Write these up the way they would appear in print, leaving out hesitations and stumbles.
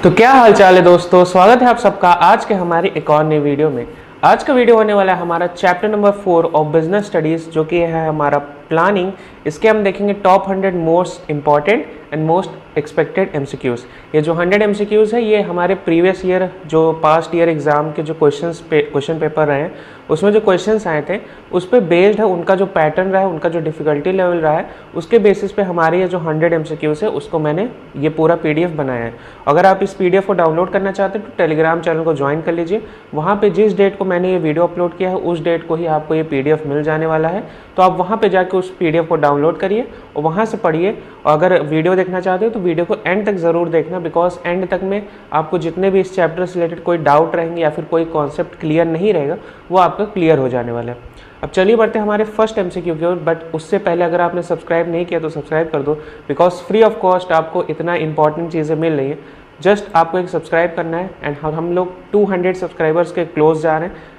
तो क्या हाल चाल है दोस्तों, स्वागत है आप सबका आज के हमारी एक और नई वीडियो में। आज का वीडियो होने वाला है हमारा chapter number 4 of business studies, जो कि है हमारा प्लानिंग। इसके हम देखेंगे top 100 most important and most expected MCQs. ये जो 100 एमसीक्यूज़ है ये हमारे प्रीवियस ईयर जो पास्ट ईयर एग्ज़ाम के जो क्वेश्चन पेपर रहे हैं उसमें जो क्वेश्चंस आए थे उस पर बेस्ड है। उनका जो पैटर्न रहा है, उनका जो डिफ़िकल्टी लेवल रहा है, उसके बेसिस पे हमारे ये जो 100 एमसीक्यूज़ है उसको मैंने ये पूरा पीडीएफ बनाया है। अगर आप इस पीडीएफ को डाउनलोड करना चाहते हैं तो टेलीग्राम चैनल को ज्वाइन कर लीजिए। वहाँ पे जिस डेट को मैंने ये वीडियो अपलोड किया है उस डेट को ही आपको ये पीडीएफ मिल जाने वाला है। तो आप वहाँ पे जाके उस पीडीएफ को डाउनलोड करिए और वहाँ से पढ़िए। और अगर वीडियो देखना चाहते हो तो वीडियो को एंड तक ज़रूर देखना, बिकॉज एंड तक में आपको जितने भी इस चैप्टर से रिलेटेड कोई डाउट रहेंगे या फिर कोई कॉन्सेप्ट क्लियर नहीं रहेगा वो आपका क्लियर हो जाने वाला है। अब चलिए बढ़ते हैं हमारे फर्स्ट एमसीक्यू की ओर। बट उससे पहले अगर आपने सब्सक्राइब नहीं किया तो सब्सक्राइब कर दो, बिकॉज फ्री ऑफ कॉस्ट आपको इतना इंपॉर्टेंट चीज़ें मिल रही हैं। जस्ट आपको एक सब्सक्राइब करना है एंड हम लोग 200 सब्सक्राइबर्स के क्लोज जा रहे हैं।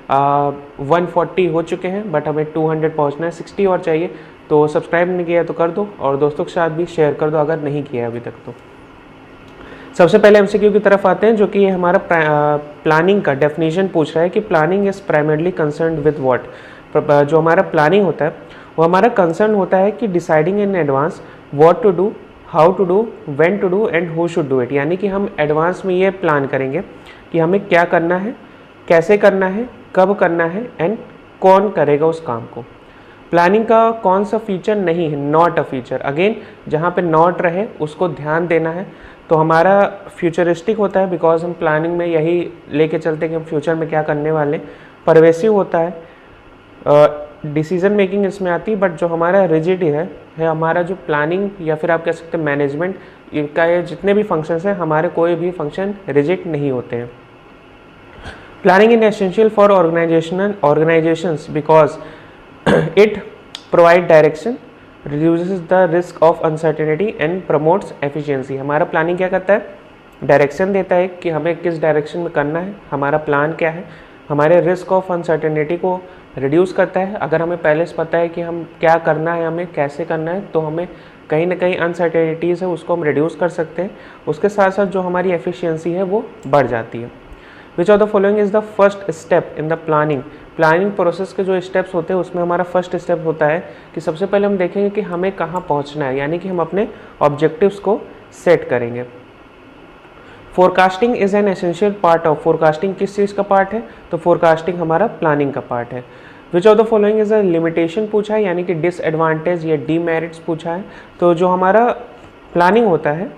140 हो चुके हैं बट हमें 200 पहुंचना है, 60 और चाहिए। तो सब्सक्राइब नहीं किया तो कर दो और दोस्तों के साथ भी शेयर कर दो अगर नहीं किया अभी तक तो। सबसे पहले एमसीक्यू की तरफ आते हैं, जो कि हमारा प्लानिंग का डेफिनेशन पूछ रहा है कि planning is primarily concerned with what. जो हमारा प्लानिंग होता है वो हमारा कंसर्न होता है कि deciding in advance what to do, how to do, when to do and who should do it. यानी कि हम एडवांस में ये प्लान करेंगे कि हमें क्या करना है, कैसे करना है, कब करना है एंड कौन करेगा उस काम को। प्लानिंग का कौन सा फीचर नहीं है, नॉट अ फीचर। अगेन जहाँ पे नॉट रहे उसको ध्यान देना है। तो हमारा फ्यूचरिस्टिक होता है, बिकॉज हम प्लानिंग में यही लेके चलते हैं कि हम फ्यूचर में क्या करने वाले। परवेसिव होता है, डिसीजन मेकिंग इसमें आती है। बट जो हमारा रिजिड है हमारा जो प्लानिंग या फिर आप कह सकते हैं मैनेजमेंट, इनका ये जितने भी फंक्शंस हैं हमारे कोई भी फंक्शन रिजिड नहीं होते हैं। Planning is essential for organisations because it provide direction, reduces the risk of uncertainty and promotes efficiency। हमारा प्लानिंग क्या करता है, डायरेक्शन देता है कि हमें किस डायरेक्शन में करना है, हमारा प्लान क्या है। हमारे रिस्क ऑफ अनसर्टेनिटी को रिड्यूस करता है। अगर हमें पहले से पता है कि हम क्या करना है, हमें कैसे करना है, तो हमें कहीं ना कहीं अनसर्टेनिटीज़ है उसको हम रिड्यूस कर सकते हैं। उसके साथ साथ जो हमारी एफिशिएंसी है वो बढ़ जाती है। Which of the following is the first step in the planning process के जो स्टेप्स होते हैं उसमें हमारा फर्स्ट स्टेप होता है कि सबसे पहले हम देखेंगे कि हमें कहाँ पहुँचना है, यानी कि हम अपने ऑब्जेक्टिव्स को सेट करेंगे। Forecasting is an essential part of. Forecasting किस चीज़ का पार्ट है, तो फोरकास्टिंग हमारा प्लानिंग का पार्ट है। Which of the following is a limitation पूछा है, यानी कि डिसएडवांटेज या डीमेरिट्स पूछा है। तो जो हमारा प्लानिंग होता है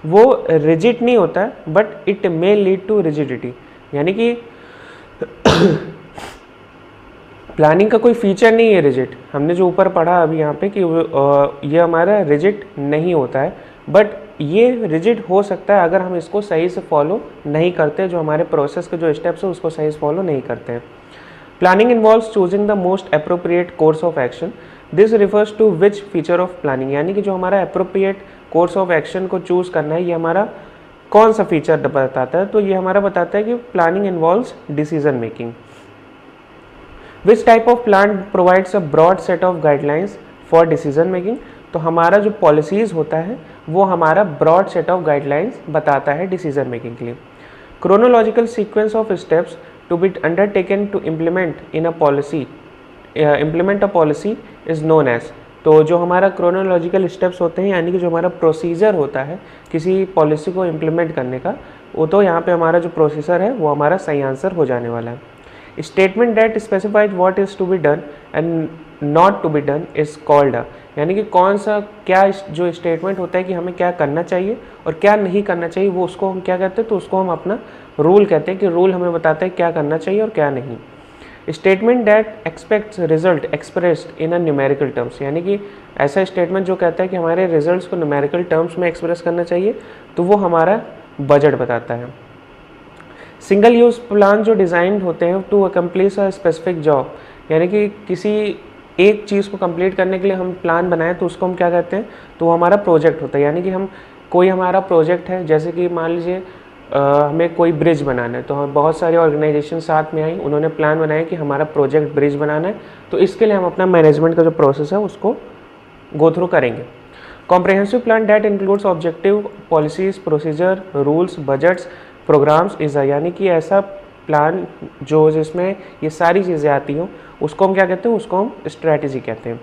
वो रिजिड नहीं होता है, but it may lead to rigidity. यानी कि प्लानिंग का कोई फीचर नहीं है रिजिड। हमने जो ऊपर पढ़ा अभी यहाँ पे कि ये हमारा रिजिड नहीं होता है, बट ये रिजिड हो सकता है अगर हम इसको सही से फॉलो नहीं करते, जो हमारे प्रोसेस के जो स्टेप्स है उसको सही से फॉलो नहीं करते हैं। Planning involves choosing the most appropriate course of action. This refers to which feature of planning. यानी कि जो हमारा अप्रोप्रिएट कोर्स ऑफ एक्शन को चूज़ करना है ये हमारा कौन सा फीचर बताता है, तो ये हमारा बताता है कि planning involves decision making. Which type of plan provides a broad set of guidelines for decision making. तो हमारा जो पॉलिसीज़ होता है वो हमारा ब्रॉड सेट ऑफ गाइडलाइंस बताता है डिसीजन मेकिंग के लिए। Chronological sequence of steps to be undertaken to implement a policy is known as. तो जो हमारा क्रोनोलॉजिकल स्टेप्स होते हैं, यानी कि जो हमारा प्रोसीजर होता है किसी पॉलिसी को इम्प्लीमेंट करने का, वो तो यहाँ पे हमारा जो प्रोसीजर है वो हमारा सही आंसर हो जाने वाला है। Statement that specifies what is to be done and not to be done is called a. यानी कि कौन सा क्या जो स्टेटमेंट होता है कि हमें क्या करना चाहिए और क्या नहीं करना चाहिए, वो उसको हम क्या कहते हैं, तो उसको हम अपना रूल कहते हैं कि रूल हमें बताता है क्या करना चाहिए और क्या नहीं। Statement that aspects result expressed in a numerical terms. यानी कि ऐसा स्टेटमेंट जो कहता है कि हमारे रिजल्ट्स को न्यूमेरिकल टर्म्स में एक्सप्रेस करना चाहिए, तो वो हमारा बजट बताता है। सिंगल यूज़ प्लान जो डिज़ाइन होते हैं to accomplish a specific job. यानी कि किसी एक चीज़ को कंप्लीट करने के लिए हम प्लान बनाएं तो उसको हम क्या कहते हैं, तो वो हमारा प्रोजेक्ट होता है। यानी कि हम कोई हमारा प्रोजेक्ट है, जैसे कि मान लीजिए हमें कोई ब्रिज बनाना है, तो हम बहुत सारी ऑर्गेनाइजेशन साथ में आई, उन्होंने प्लान बनाया कि हमारा प्रोजेक्ट ब्रिज बनाना है, तो इसके लिए हम अपना मैनेजमेंट का जो प्रोसेस है उसको गो थ्रू करेंगे। Comprehensive plan that includes objective, policies, procedure, rules, budgets, programmes is यानी कि ऐसा प्लान जो जिसमें ये सारी चीज़ें आती हों उसको हम क्या कहते हैं, उसको हम स्ट्रैटेजी कहते हैं।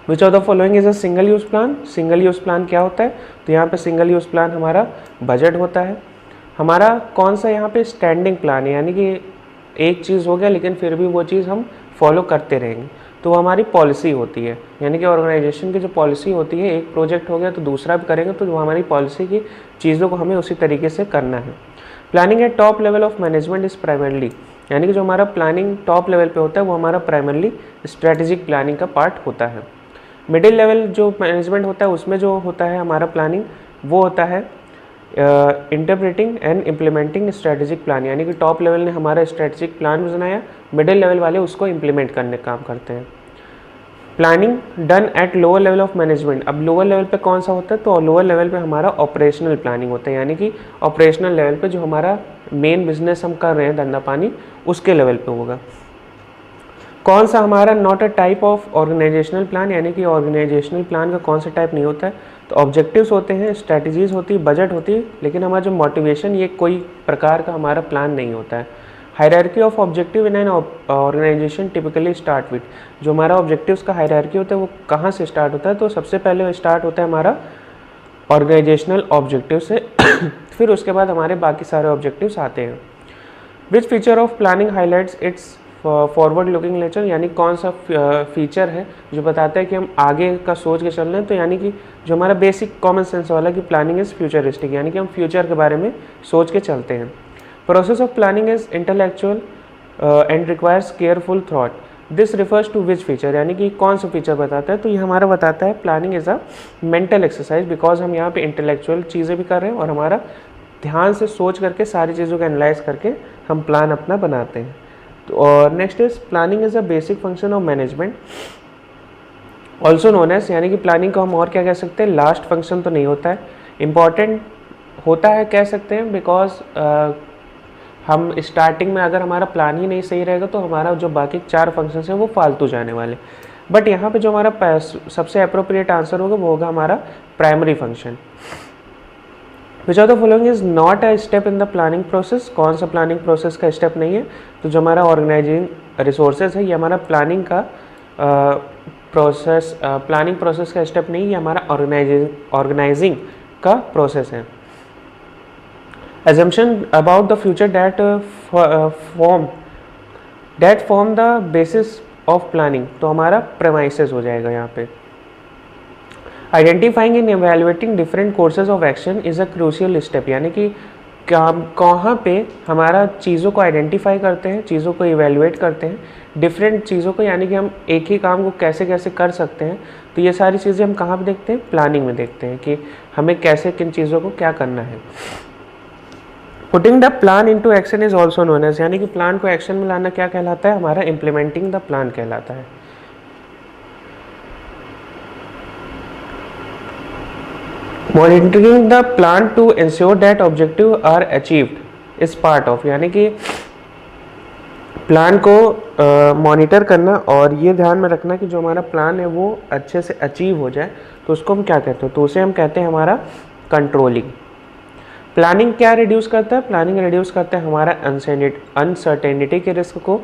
Which of the following is a single use plan. Single use plan क्या होता है, तो यहाँ पे सिंगल यूज प्लान हमारा बजट होता है। हमारा कौन सा यहाँ पे स्टैंडिंग प्लान है, यानी कि एक चीज़ हो गया लेकिन फिर भी वो चीज़ हम फॉलो करते रहेंगे, तो वो हमारी पॉलिसी होती है। यानी कि ऑर्गेनाइजेशन की जो पॉलिसी होती है, एक प्रोजेक्ट हो गया तो दूसरा भी करेंगे तो वो हमारी पॉलिसी की चीज़ों को हमें उसी तरीके से करना है। Planning eight top level of management is primarily, यानी कि जो हमारा प्लानिंग टॉप लेवल पे होता है वो हमारा प्राइमरली स्ट्रेटेजिक प्लानिंग का पार्ट होता है। मिडिल लेवल जो मैनेजमेंट होता है उसमें जो होता है हमारा प्लानिंग वो होता है interpreting and implementing strategic plan, यानी कि टॉप लेवल ने हमारा स्ट्रेटेजिक प्लान बनाया, मिडिल लेवल वाले उसको इम्प्लीमेंट करने का काम करते हैं। Planning done at lower level of management, अब लोअर लेवल पे कौन सा होता है, तो लोअर लेवल पे हमारा ऑपरेशनल प्लानिंग होता है, यानी कि ऑपरेशनल लेवल पे जो हमारा मेन बिजनेस हम कर रहे हैं धंधा पानी उसके लेवल पे होगा। कौन सा हमारा not a type of organizational plan, यानी कि ऑर्गेनाइजेशनल प्लान का कौन सा टाइप नहीं होता है, तो ऑब्जेक्टिव्स होते हैं, स्ट्रैटेजीज होती है, बजट होती है, लेकिन हमारा जो मोटिवेशन ये कोई प्रकार का हमारा प्लान नहीं होता है। Hierarchy of objective in an organization typically start with, जो हमारा ऑब्जेक्टिव्स का हायरार्की होता है वो कहाँ से स्टार्ट होता है, तो सबसे पहले स्टार्ट होता है हमारा ऑर्गेनाइजेशनल ऑब्जेक्टिव से फिर उसके बाद हमारे बाकी सारे ऑब्जेक्टिव्स आते हैं। विच feature of planning highlights it's forward looking nature, यानी कौन सा फीचर है जो बताता है कि हम आगे का सोच के चल रहे हैं, तो यानी कि जो हमारा बेसिक कॉमन सेंस वाला कि प्लानिंग इज़ फ्यूचरिस्टिक, यानी कि हम फ्यूचर के बारे में सोच के चलते हैं। Process of planning is intellectual and requires careful thought, this refers to which feature, यानी कि कौन सा फीचर बताता है, तो ये हमारा बताता है planning is a mental exercise, because हम यहाँ पे इंटेलेक्चुअल चीज़ें भी कर रहे हैं और हमारा ध्यान से सोच करके सारी चीज़ों को एनालाइज करके हम प्लान अपना बनाते हैं। तो और next is planning is a basic function of management also known as, यानी कि प्लानिंग को हम और क्या कह सकते हैं, लास्ट फंक्शन तो नहीं होता है, इम्पॉर्टेंट होता है कह सकते हैं, बिकॉज हम स्टार्टिंग में अगर हमारा प्लान ही नहीं सही रहेगा तो हमारा जो बाकी 4 फंक्शंस हैं वो फालतू जाने वाले। बट यहाँ पे जो हमारा सबसे अप्रोप्रिएट आंसर होगा वो होगा हमारा primary function. Which of the following is not a step in the planning process, कौन सा प्लानिंग प्रोसेस का स्टेप नहीं है, तो जो हमारा ऑर्गेनाइजिंग रिसोर्सेज है ये हमारा प्लानिंग का प्लानिंग प्रोसेस का स्टेप नहीं, ये हमारा ऑर्गेनाइजिंग का प्रोसेस है। assumption about the future that form the basis of planning, तो हमारा premises हो जाएगा यहाँ पे। Identifying and evaluating different courses of action is a crucial step, यानी कि कहाँ पे हमारा चीज़ों को आइडेंटिफाई करते हैं, चीज़ों को इवेल्युएट करते हैं, डिफरेंट चीज़ों को, यानी कि हम एक ही काम को कैसे कैसे कर सकते हैं, तो ये सारी चीज़ें हम कहाँ पे देखते हैं, प्लानिंग में देखते हैं कि हमें कैसे किन चीज़ों को क्या करना है। Putting the plan into action is also known as, यानी कि प्लान को एक्शन में लाना क्या कहलाता है, हमारा इम्प्लीमेंटिंग द प्लान कहलाता है। Monitoring the plan to ensure that objective are achieved is part of, यानी कि प्लान को मॉनिटर करना और ये ध्यान में रखना कि जो हमारा प्लान है वो अच्छे से अचीव हो जाए, तो उसको हम क्या कहते हैं, तो उसे हम कहते हैं हमारा कंट्रोलिंग। प्लानिंग क्या रिड्यूस करता है, प्लानिंग रिड्यूस करता है हमारा अनसर्टेनिटी के रिस्क को,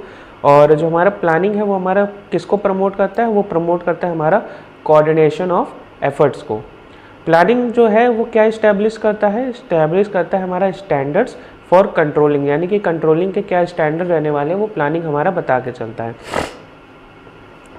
और जो हमारा प्लानिंग है वो हमारा किसको प्रमोट करता है, वो प्रमोट करता है हमारा कोऑर्डिनेशन ऑफ एफर्ट्स को। प्लानिंग जो है वो क्या इस्टेब्लिश करता है, इस्टेब्लिश करता है हमारा स्टैंडर्ड्स फॉर कंट्रोलिंग, यानी कि कंट्रोलिंग के क्या स्टैंडर्ड रहने वाले हैं वो प्लानिंग हमारा बता के चलता है।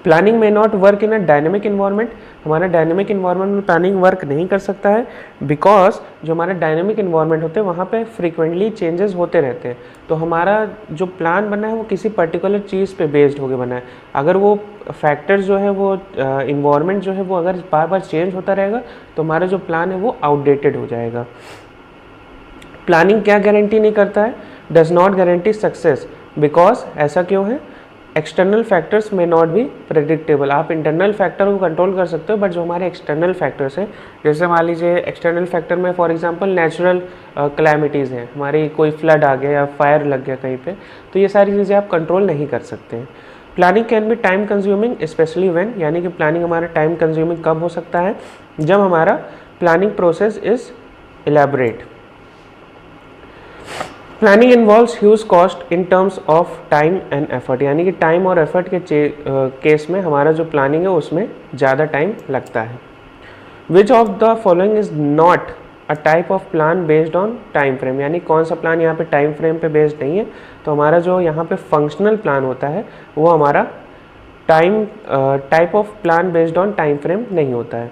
प्लानिंग में not work in a dynamic environment, हमारा डायनेमिक इन्वायरमेंट में प्लानिंग वर्क नहीं कर सकता है, बिकॉज जो हमारा डायनेमिक इन्वायरमेंट होते हैं वहाँ पे फ्रीक्वेंटली चेंजेस होते रहते हैं, तो हमारा जो प्लान बना है वो किसी पर्टिकुलर चीज़ पे बेस्ड होकर बना है। अगर वो फैक्टर्स जो है वो इन्वायरमेंट जो है वो अगर बार बार चेंज होता रहेगा तो हमारा जो प्लान है वो आउटडेटेड हो जाएगा। प्लानिंग क्या गारंटी नहीं करता है, does not guarantee success, because ऐसा क्यों है, एक्सटर्नल फैक्टर्स में नॉट बी प्रेडिक्टेबल। आप इंटरनल फैक्टर को कंट्रोल कर सकते हो, बट जो हमारे एक्सटर्नल फैक्टर्स हैं, जैसे मान लीजिए एक्सटर्नल फैक्टर में फॉर एग्जांपल नेचुरल क्लैमिटीज़ हैं, हमारी कोई फ्लड आ गया या फायर लग गया कहीं पे, तो ये सारी चीज़ें आप कंट्रोल नहीं कर सकते हैं। Planning can be time consuming specially when, यानी कि प्लानिंग हमारा टाइम कंज्यूमिंग कब हो सकता है, जब हमारा planning process is elaborate. Planning involves huge cost in terms of time and effort, यानी कि टाइम और एफर्ट के केस में हमारा जो प्लानिंग है उसमें ज़्यादा टाइम लगता है। Which of the following is not a type of plan based on time frame, यानी कौन सा प्लान यहाँ पे टाइम फ्रेम पे बेस्ड नहीं है। तो हमारा जो यहाँ पे फंक्शनल प्लान होता है वो हमारा type of plan based on time frame नहीं होता है।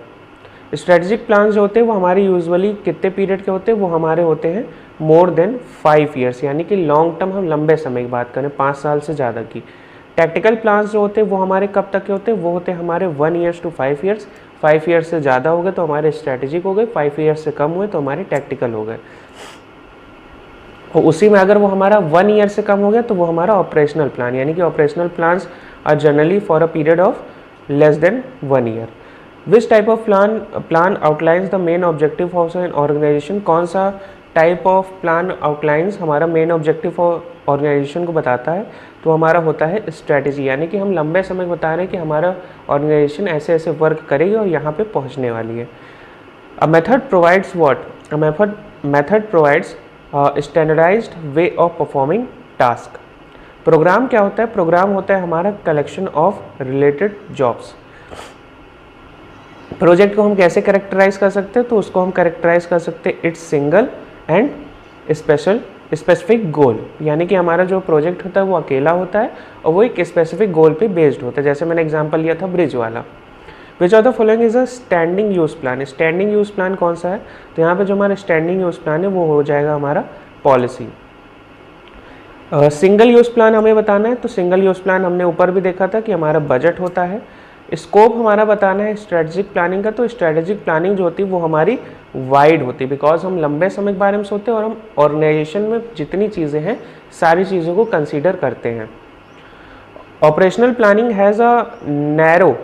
स्ट्रेटेजिक प्लान जो होते हैं वो हमारे यूजुअली कितने पीरियड के होते हैं, वो हमारे होते हैं मोर देन 5 ईयर्स, यानी कि लॉन्ग टर्म, हम लंबे समय की बात करें 5 साल से ज़्यादा की। टैक्टिकल प्लान्स जो होते हैं वो हमारे कब तक के होते हैं, वो होते हैं हमारे 1 ईयर्स टू 5 ईयर्स। 5 ईयर्स से ज़्यादा हो गए तो हमारे स्ट्रेटेजिक हो गए, 5 ईयर्स से कम हुए तो हमारे टैक्टिकल हो गए। और उसी में अगर वो हमारा 1 ईयर से कम हो गया तो वो हमारा ऑपरेशनल प्लान, यानी कि operational plans are generally for a period of less than 1 year. Which type of plan outlines the main objective of an organization, कौन सा टाइप ऑफ प्लान आउटलाइंस हमारा मेन ऑब्जेक्टिव ऑर्गेनाइजेशन को बताता है, तो हमारा होता है स्ट्रैटेजी, यानी कि हम लंबे समय बता रहे हैं कि हमारा ऑर्गेनाइजेशन ऐसे ऐसे वर्क करेगी और यहाँ पे पहुँचने वाली है। A method provides what, a method provides standardized way of performing task. Programme क्या होता है, प्रोग्राम होता है हमारा collection of related jobs. Project को हम कैसे कैरेक्टराइज कर सकते हैं, तो उसको हम कैरेक्टराइज कर सकते हैं it's single and specific goal, यानी कि हमारा जो प्रोजेक्ट होता है वो अकेला होता है और वो एक स्पेसिफिक गोल पे बेस्ड होता है। जैसे मैंने एग्जांपल लिया था ब्रिज वाला। Which of the following is a standing use plan, standing use plan कौन सा है, तो यहाँ पे जो हमारा स्टैंडिंग यूज प्लान है वो हो जाएगा हमारा पॉलिसी। सिंगल यूज प्लान हमें बताना है, तो सिंगल यूज प्लान हमने ऊपर भी देखा था कि हमारा बजट होता है। स्कोप हमारा बताना है स्ट्रेटेजिक प्लानिंग का, तो स्ट्रेटेजिक प्लानिंग जो होती है वो हमारी वाइड होती है, बिकॉज हम लंबे समय के बारे में सोचते हैं और हम ऑर्गेनाइजेशन में जितनी चीज़ें हैं सारी चीज़ों को कंसीडर करते हैं। Operational planning has a narrow,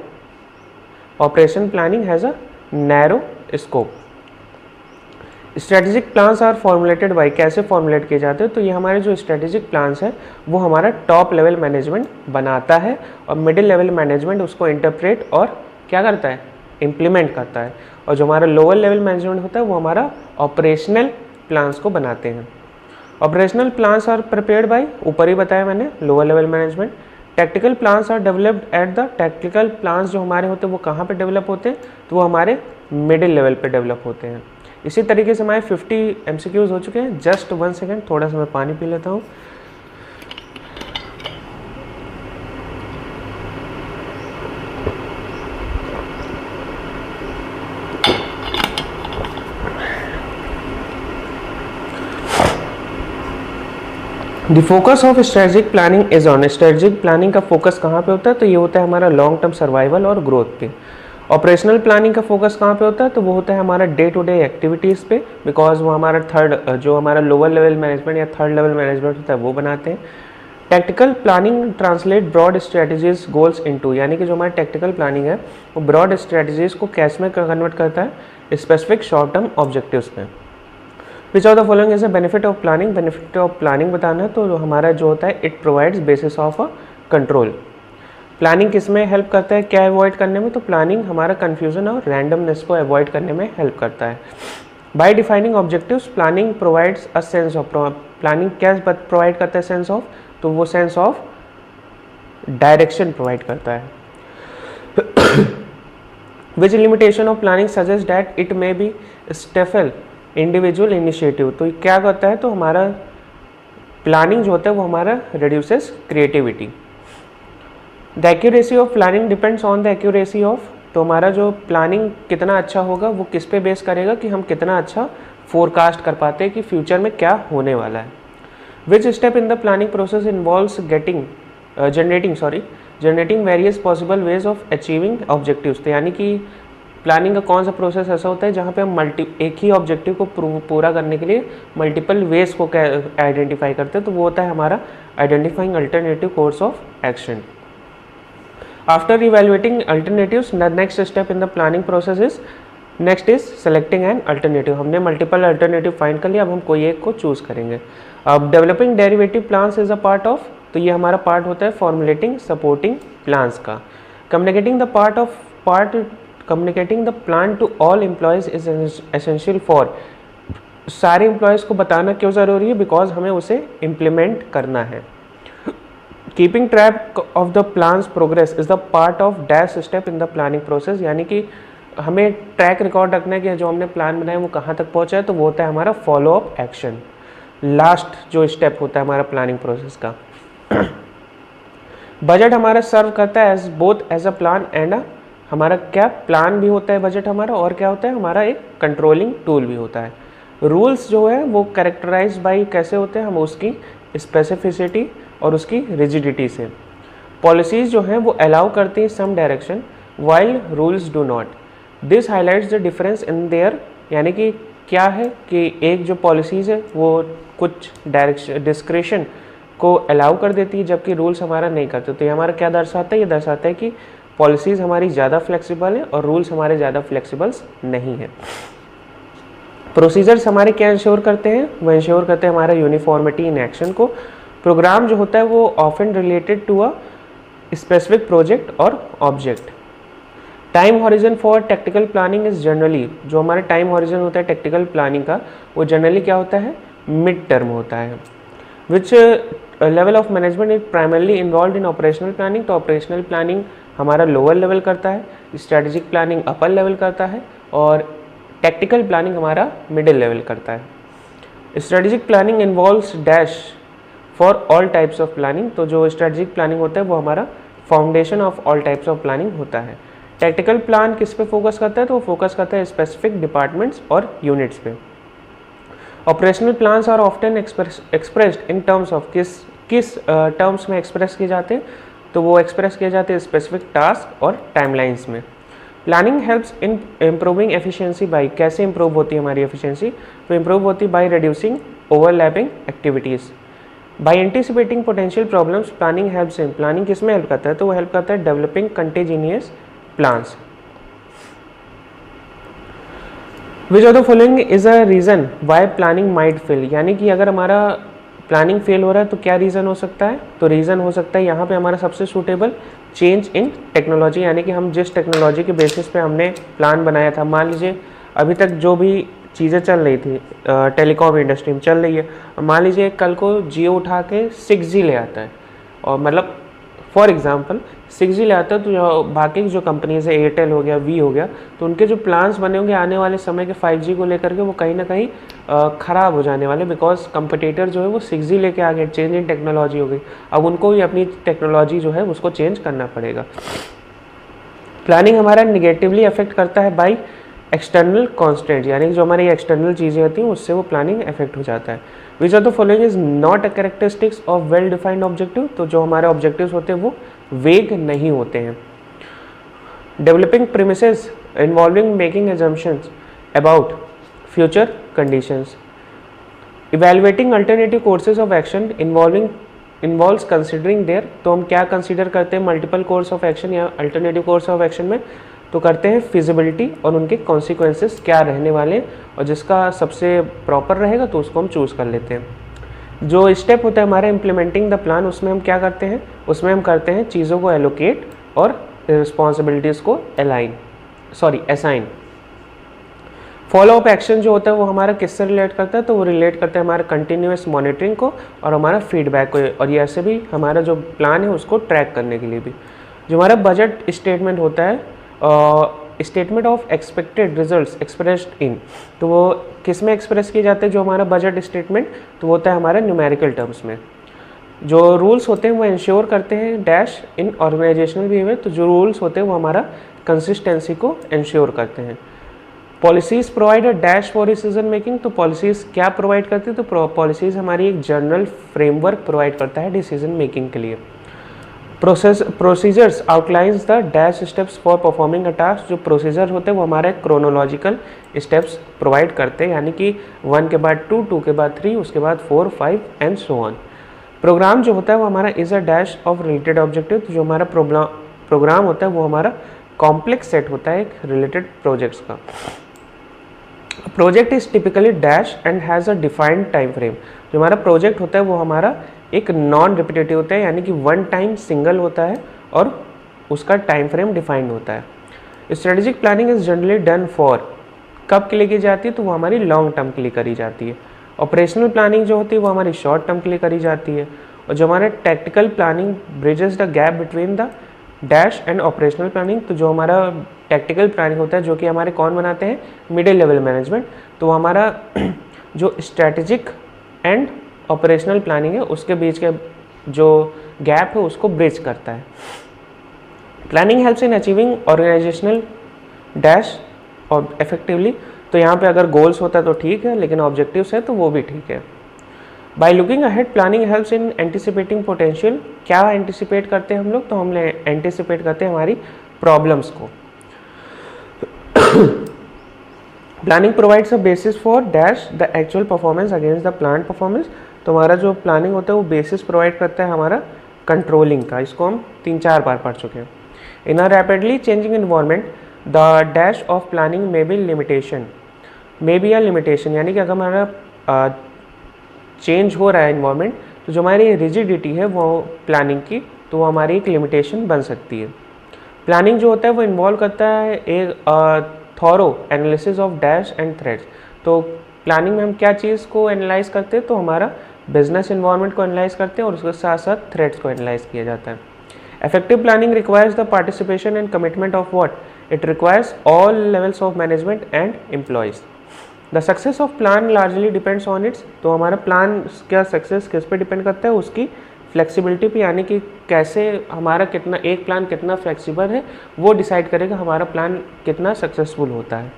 operation planning has a narrow scope. Strategic plans are formulated by, कैसे फॉर्मुलेट किए जाते हैं, तो ये हमारे जो स्ट्रेटेजिक प्लान्स हैं वो हमारा टॉप लेवल मैनेजमेंट बनाता है और मिडिल लेवल मैनेजमेंट उसको इंटरप्रेट और क्या करता है, इम्प्लीमेंट करता है, और जो हमारा लोअर लेवल मैनेजमेंट होता है वो हमारा ऑपरेशनल प्लान्स को बनाते हैं। Operational plans are prepared by, ऊपर ही बताया मैंने, lower level management. Tactical plans are developed at the, tactical plans जो हमारे होते हैं वो कहाँ पे डेवलप होते हैं, तो वो हमारे मिडिल लेवल पे डेवलप होते हैं। इसी तरीके से हमारे 50 MCQs हो चुके हैं। जस्ट 1 सेकेंड, थोड़ा सा मैं पानी पी लेता हूँ। The focus of strategic planning is on, strategic planning का फोकस कहाँ पे होता है, तो ये होता है हमारा लॉन्ग टर्म सर्वाइवल और ग्रोथ पे। ऑपरेशनल प्लानिंग का फोकस कहाँ पे होता है, तो वो होता है हमारा डे टू डे एक्टिविटीज़ पे, बिकॉज वो हमारा जो हमारा लोअर लेवल मैनेजमेंट या थर्ड लेवल मैनेजमेंट होता है वो बनाते हैं। Tactical planning translate broad strategies goals into, यानी कि जो हमारा टैक्टिकल प्लानिंग है वो ब्रॉड स्ट्रेटजीज को कैश में कन्वर्ट करता है स्पेसिफिक शॉर्ट टर्म ऑब्जेक्टिव्स में। Which of the following is a benefit of planning, benefit of planning बताना है, तो हमारा जो होता है it provides basis of a control. Planning किस में हेल्प करता है, क्या अवॉइड करने में, तो प्लानिंग हमारा कन्फ्यूजन और रैंडमनेस को अवॉइड करने में हेल्प करता है। Bye defining objectives planning provides a sense of, planning क्या प्रोवाइड करता है सेंस ऑफ, तो वो सेंस ऑफ डायरेक्शन प्रोवाइड करता है। Which limitation of planning suggest that it may be stifle individual initiative, तो क्या करता है, तो हमारा प्लानिंग जो होता है वो हमारा reduces creativity. The accuracy of planning depends on the accuracy of, तो हमारा जो प्लानिंग कितना अच्छा होगा वो किस पे बेस करेगा कि हम कितना अच्छा फोरकास्ट कर पाते हैं कि फ्यूचर में क्या होने वाला है। Which step in the planning process involves generating various possible ways of achieving objectives, तो यानी कि प्लानिंग का कौन सा प्रोसेस ऐसा होता है जहाँ पे हम एक ही ऑब्जेक्टिव को पूरा करने के लिए मल्टीपल वेज को आइडेंटिफाई करते हैं, तो वो होता है हमारा identifying alternative course of action. After evaluating alternatives, the next step in the planning process is selecting an alternative, हमने मल्टीपल अल्टरनेटिव फाइंड कर लिया, अब हम कोई एक को चूज करेंगे। अब developing derivative plans is a part of तो ये हमारा पार्ट होता है फॉर्मुलेटिंग सपोर्टिंग प्लान्स का। Communicating the plan to all employees is essential for, सारे एम्प्लॉयज़ को बताना क्यों ज़रूरी है, बिकॉज हमें उसे इम्प्लीमेंट करना है। Keeping track of the plans progress is the part of dash step in the planning process, यानी कि हमें ट्रैक रिकॉर्ड रखना है कि जो हमने प्लान बनाया वो कहाँ तक पहुँचा है, तो वो होता है हमारा फॉलो अप एक्शन, लास्ट जो स्टेप होता है हमारा प्लानिंग प्रोसेस का। बजट हमारा सर्व करता है as both as a plan and हमारा क्या प्लान भी होता है बजट हमारा, और क्या होता है हमारा एक कंट्रोलिंग टूल भी होता है। रूल्स जो है वो कैरेक्टराइज बाई कैसे होते हैं, हम उसकी स्पेसिफिसिटी और उसकी रिजिडिटी से। पॉलिसीज़ जो हैं वो अलाउ करती हैं some direction while rules do not, this highlights the difference in there, यानी कि क्या है कि एक जो पॉलिसीज़ है वो कुछ डायरेक्शन डिस्क्रिशन को अलाउ कर देती है जबकि रूल्स हमारा नहीं करते। तो ये हमारा क्या दर्शाता है, ये दर्शाता है कि पॉलिसीज़ हमारी ज़्यादा फ्लेक्सिबल है और रूल्स हमारे ज़्यादा फ्लेक्सिबल्स नहीं है। प्रोसीजर्स हमारे क्या इंश्योर करते हैं, वो इंश्योर करते हैं हमारा यूनिफॉर्मिटी इन एक्शन को। प्रोग्राम जो होता है वो often related to a specific project और object. Time horizon for technical planning is generally, जो हमारा टाइम हॉरिजन होता है टेक्निकल प्लानिंग का वो जनरली क्या होता है, मिड टर्म होता है। Which level of management is primarily involve in operational planning, तो ऑपरेशनल प्लानिंग हमारा लोअर लेवल करता है, स्ट्रेटेजिक प्लानिंग अपर लेवल करता है और टेक्निकल प्लानिंग हमारा मिडिल लेवल करता है। Strategic planning involves dash for all types of planning, तो जो स्ट्रेटेजिक प्लानिंग होता है वो हमारा foundation of all types of planning होता है। टेक्निकल प्लान किस पे फोकस करता है, तो वो फोकस करता है स्पेसिफिक डिपार्टमेंट्स और यूनिट्स पे। Operational plans are often expressed in terms of किस टर्म्स में एक्सप्रेस किए जाते हैं, तो वो एक्सप्रेस किए जाते हैं स्पेसिफिक टास्क और टाइमलाइंस में। Planning helps in improving efficiency by, कैसे इंप्रूव होती है हमारी एफिशिएंसी, तो इंप्रूव होती है by reducing overlapping activities. By anticipating potential problems planning helps in, प्लानिंग किस में हेल्प करता है, तो वो हेल्प करता है developing continuous plans. Which of the following is a reason why planning might fail, यानी कि अगर हमारा प्लानिंग फेल हो रहा है तो क्या रीज़न हो सकता है, तो रीज़न हो सकता है यहाँ पे हमारा सबसे सूटेबल चेंज इन टेक्नोलॉजी, यानी कि हम जिस टेक्नोलॉजी के बेसिस पे हमने प्लान बनाया था, मान लीजिए अभी तक जो भी चीज़ें चल रही थी टेलीकॉम इंडस्ट्री में चल रही है, मान लीजिए कल को जियो उठा के 6G ले आता है, और मतलब फॉर एग्जांपल 6G ले आता है, तो जो बाकी जो कंपनीज है एयरटेल हो गया, वी हो गया, तो उनके जो प्लान्स बने होंगे आने वाले समय के 5G को लेकर के वो कहीं ना कहीं ख़राब हो जाने वाले, बिकॉज कंपटीटर जो है वो 6G लेके आ गए, चेंज इन टेक्नोलॉजी हो गई, अब उनको भी अपनी टेक्नोलॉजी जो है उसको चेंज करना पड़ेगा। प्लानिंग हमारा निगेटिवली अफेक्ट करता है बाई एक्सटर्नल कॉन्स्टेंट, यानी जो हमारी एक्सटर्नल चीज़ें होती हैं उससे वो प्लानिंग इफेक्ट हो जाता है। Which of the following is not a characteristics of well defined objective, तो जो हमारे ऑब्जेक्टिव्स होते हैं वो वेग नहीं होते हैं। Developing premises involving making assumptions about future conditions. Evaluating alternative courses of action involves considering there, तो हम क्या कंसिडर करते हैं मल्टीपल कोर्स ऑफ एक्शन या अल्टरनेटिव कोर्स ऑफ एक्शन में, तो करते हैं फिजिबिलिटी और उनके कॉन्सिक्वेंसेस क्या रहने वाले हैं, और जिसका सबसे प्रॉपर रहेगा तो उसको हम चूज़ कर लेते हैं। जो स्टेप होता है हमारा इम्प्लीमेंटिंग द प्लान, उसमें हम क्या करते हैं, उसमें हम करते हैं चीज़ों को एलोकेट और रिस्पॉन्सिबिलिटीज़ को असाइन। फॉलो अप एक्शन जो होता है वो हमारा किससे रिलेट करता है, तो वो रिलेट करता है हमारा कंटिन्यूस मॉनिटरिंग को और हमारा फीडबैक को, और ये ऐसे भी हमारा जो प्लान है उसको ट्रैक करने के लिए भी। जो हमारा बजट स्टेटमेंट होता है, statement of expected results expressed in, तो वो किस में एक्सप्रेस किए जाते हैं जो हमारा बजट स्टेटमेंट, तो वो होता है हमारा न्यूमेरिकल टर्म्स में। जो रूल्स होते हैं वो इंश्योर करते हैं डैश इन ऑर्गेनाइजेशनल बिहेवियर, तो जो रूल्स होते हैं वो हमारा कंसिस्टेंसी को इंश्योर करते हैं। Policies provide a dash for decision making, तो पॉलिसीज़ क्या प्रोवाइड करती है, तो पॉलिसीज़ हमारी एक जनरल फ्रेमवर्क प्रोवाइड करता है डिसीजन मेकिंग के लिए। Procedures outlines the dash steps for performing a task, जो प्रोसीजर होते हैं वो हमारे क्रोनोलॉजिकल स्टेप्स प्रोवाइड करते हैं, यानी कि 1 के बाद 2, 2 के बाद 3, उसके बाद 4, 5 एंड सो ऑन। प्रोग्राम जो होता है वो हमारा is a dash of related objective, तो जो हमारा प्रोग्राम होता है वो हमारा कॉम्प्लेक्स सेट होता है एक रिलेटेड प्रोजेक्ट्स का। Project is typically dash and has a defined time frame, जो हमारा प्रोजेक्ट होता है वो हमारा एक नॉन रिपीटेटिव होता है, यानी कि वन टाइम सिंगल होता है और उसका टाइम फ्रेम डिफाइंड होता है। Strategic planning is generally done for, कब के लिए की जाती है तो वो हमारी लॉन्ग टर्म के लिए करी जाती है। ऑपरेशनल प्लानिंग जो होती है वो हमारी शॉर्ट टर्म के लिए करी जाती है। और जो हमारा tactical planning bridges the gap between the dash and operational planning, तो जो हमारा टैक्टिकल प्लानिंग होता है जो कि हमारे कौन बनाते हैं, मिडिल लेवल मैनेजमेंट, तो वो हमारा जो स्ट्रैटेजिक एंड ऑपरेशनल प्लानिंग है उसके बीच के जो गैप है उसको ब्रिज करता है। Planning helps in achieving organizational dash और इफेक्टिवली, तो यहाँ पे अगर गोल्स होता है तो ठीक है, लेकिन ऑब्जेक्टिव्स है तो वो भी ठीक है। By looking ahead planning helps in anticipating potential, क्या एंटिसिपेट करते हैं हम लोग, तो हम एंटिसिपेट करते हैं हमारी प्रॉब्लम्स को। Planning provides a basis for dash the actual performance against the plan performance, तो हमारा जो प्लानिंग होता है वो बेसिस प्रोवाइड करता है हमारा कंट्रोलिंग का, इसको हम 3-4 बार पढ़ चुके हैं। In a rapidly changing environment the dash of planning may be limitation, may be या लिमिटेशन, यानी कि अगर हमारा चेंज हो रहा है इन्वायरमेंट तो जो हमारी रिजिडिटी है वो प्लानिंग की, तो वो हमारी एक लिमिटेशन बन सकती है। प्लानिंग जो होता है वो इन्वॉल्व करता है एक thorough analysis of dash and threads, तो प्लानिंग में हम क्या चीज़ को एनालाइज करते हैं, तो हमारा बिजनेस इन्वायरमेंट को एनालाइज करते हैं और उसके साथ साथ थ्रेड्स को एनालाइज किया जाता है। Effective planning requires the participation and commitment of what? It requires all levels of management and employees. The success of plan largely depends on its, तो हमारा प्लान क्या सक्सेस किस पे डिपेंड करता है, उसकी फ्लेक्सिबिलिटी पे, यानी कि कैसे हमारा कितना एक प्लान कितना फ्लेक्सिबल है वो डिसाइड करेगा हमारा प्लान कितना सक्सेसफुल होता है।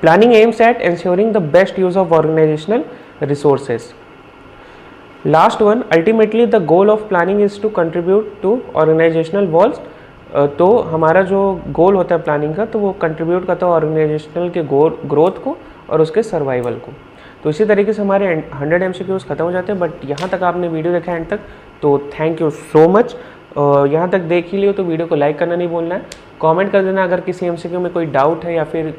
Planning aims at ensuring the best use of organizational resources. Last one, ultimately the goal of planning is to contribute to organizational walls, तो हमारा जो गोल होता है प्लानिंग का तो वो कंट्रीब्यूट करता है ऑर्गेनाइजेशनल के ग्रोथ को और उसके सर्वाइवल को। तो इसी तरीके से हमारे 100 MCQs खत्म हो जाते हैं। बट यहाँ तक आपने वीडियो देखा एंड तक, तो थैंक यू सो मच। यहाँ तक देख ही लियो तो वीडियो को लाइक करना नहीं भूलना है, कमेंट कर देना अगर किसी MCQ में कोई डाउट है या फिर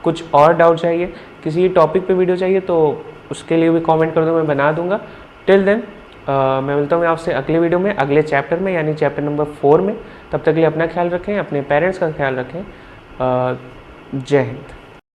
कुछ और डाउट चाहिए, किसी टॉपिक पे वीडियो चाहिए तो उसके लिए भी कमेंट कर दो, मैं बना दूंगा। टिल देन मैं मिलता हूँ आपसे अगले वीडियो में, अगले चैप्टर में, यानी चैप्टर नंबर 4 में। तब तक के लिए अपना ख्याल रखें, अपने पेरेंट्स का ख्याल रखें। जय हिंद।